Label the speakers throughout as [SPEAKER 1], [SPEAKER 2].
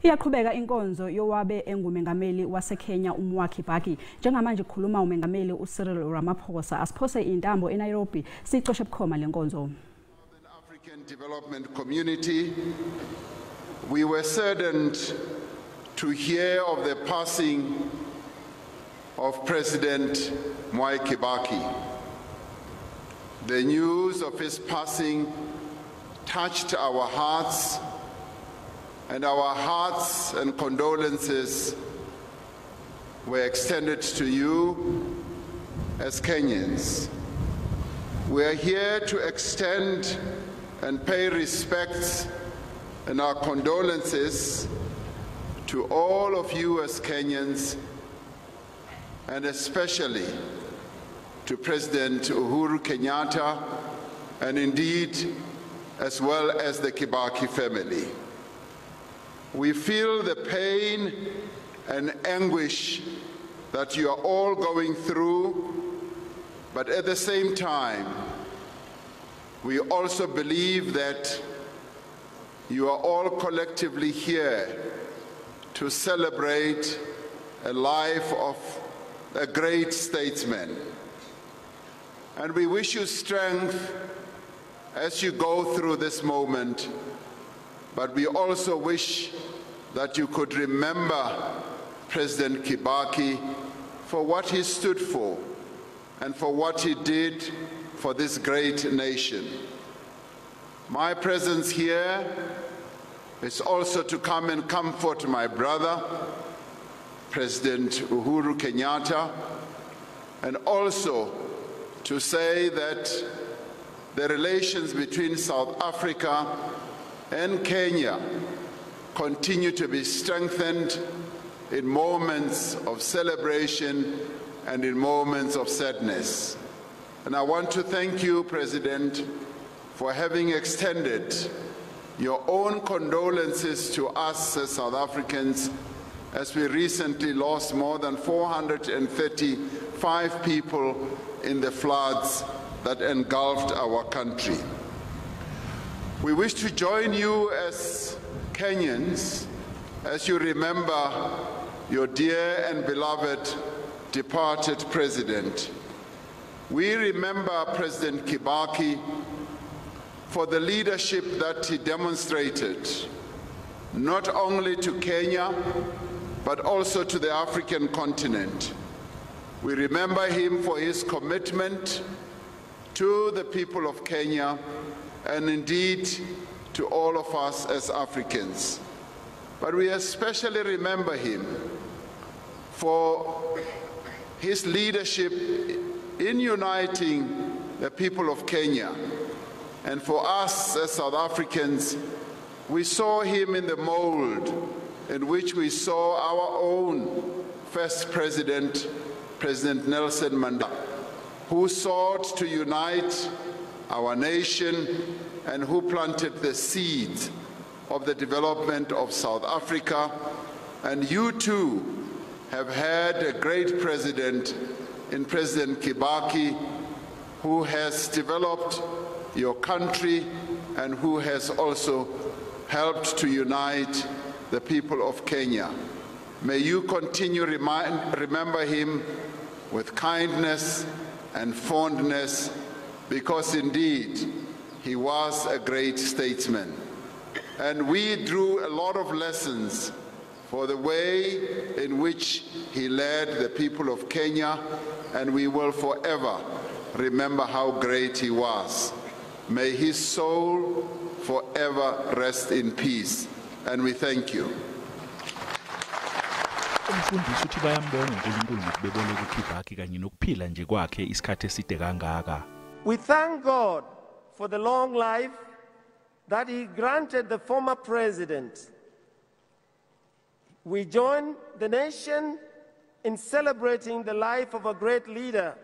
[SPEAKER 1] Iyaqhubeka inkonzo yowabe engumengameli waseKenya kaKibaki. Njengamanje kukhuluma umengameli uCyril Ramaphosa asiphose intambo eNairobi. Sicoshe bukhoma lenkonzo.
[SPEAKER 2] African Development Community, we were saddened to hear of the passing of President kaKibaki. The news of his passing touched our hearts, and our hearts and condolences were extended to you as Kenyans. We are here to extend and pay respects and our condolences to all of you as Kenyans, and especially to President Uhuru Kenyatta, and indeed as well as the Kibaki family. We feel the pain and anguish that you are all going through, but at the same time, we also believe that you are all collectively here to celebrate a life of a great statesman. And we wish you strength as you go through this moment, but we also wish that you could remember President Kibaki for what he stood for and for what he did for this great nation. My presence here is also to come and comfort my brother, President Uhuru Kenyatta, and also to say that the relations between South Africa and Kenya continue to be strengthened in moments of celebration and in moments of sadness. And I want to thank you, President, for having extended your own condolences to us as South Africans, as we recently lost more than 435 people in the floods that engulfed our country. We wish to join you as Kenyans as you remember your dear and beloved departed president. We remember President Kibaki for the leadership that he demonstrated, not only to Kenya, but also to the African continent. We remember him for his commitment to the people of Kenya and indeed to all of us as Africans. But we especially remember him for his leadership in uniting the people of Kenya. And for us as South Africans, we saw him in the mold in which we saw our own first president, President Nelson Mandela, who sought to unite our nation and who planted the seeds of the development of South Africa. And you too have had a great president in President Kibaki, who has developed your country and who has also helped to unite the people of Kenya. May you continue remember him with kindness and fondness, because indeed he was a great statesman. And we drew a lot of lessons for the way in which he led the people of Kenya, and we will forever remember how great he was. May his soul forever rest in peace, and we thank you.
[SPEAKER 3] Umfundisi uthi bayambona uNkulunkulu ngokubebona kuKibaki kanye nokuphila nje kwakhe isikhathi eside kangaka.
[SPEAKER 4] We thank God for the long life that he granted the former president. We join the nation in celebrating the life of a great leader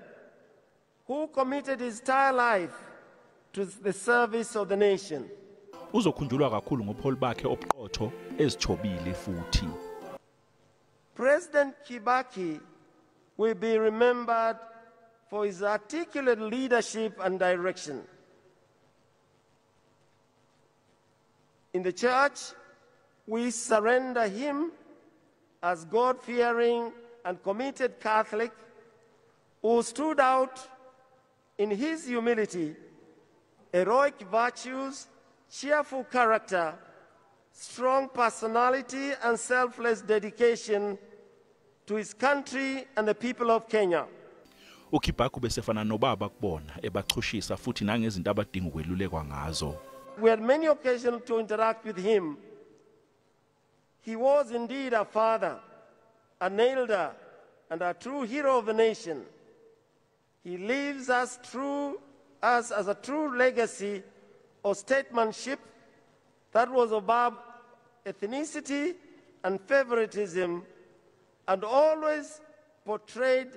[SPEAKER 4] who committed his entire life to the service of the nation.
[SPEAKER 3] Uzokhunjulwa kakhulu ngobuholi bakhe obuqotho ezithobile futhi.
[SPEAKER 4] President Kibaki will be remembered for his articulate leadership and direction. In the church, we surrender him as God-fearing and committed Catholic who stood out in his humility, heroic virtues, cheerful character, strong personality, and selfless dedication to his country and the people of Kenya.
[SPEAKER 3] uKibaki besefana nobaba kubona ebachushisa futhi nangezinto abadinga ukwelulekwa ngazo.
[SPEAKER 4] We had many occasions to interact with him. He was indeed a father, an elder, and a true hero of the nation. He leaves us as a true legacy of statesmanship that was above ethnicity and favoritism, and always portrayed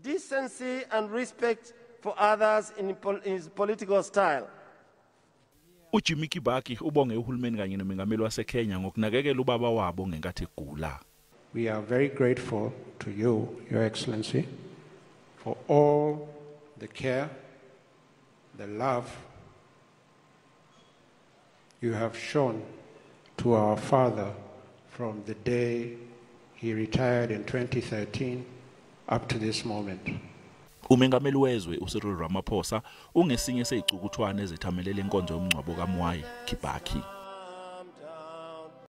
[SPEAKER 4] decency and respect for others in his political style.
[SPEAKER 3] uKibaki ubonge uhulumeni kanye nomengameli waseKenya ngokunakekela ubaba wabo ngenkathi egula.
[SPEAKER 5] We are very grateful to you, Your Excellency, for all the care, the love you have shown to our father from the day he retired in 2013 up to this moment.
[SPEAKER 3] Umengameli wezwe uCyril Ramaphosa ungesinye sezicukuthwane ezithamelele enkonzo yomngcwabo kaMwai kaKibaki.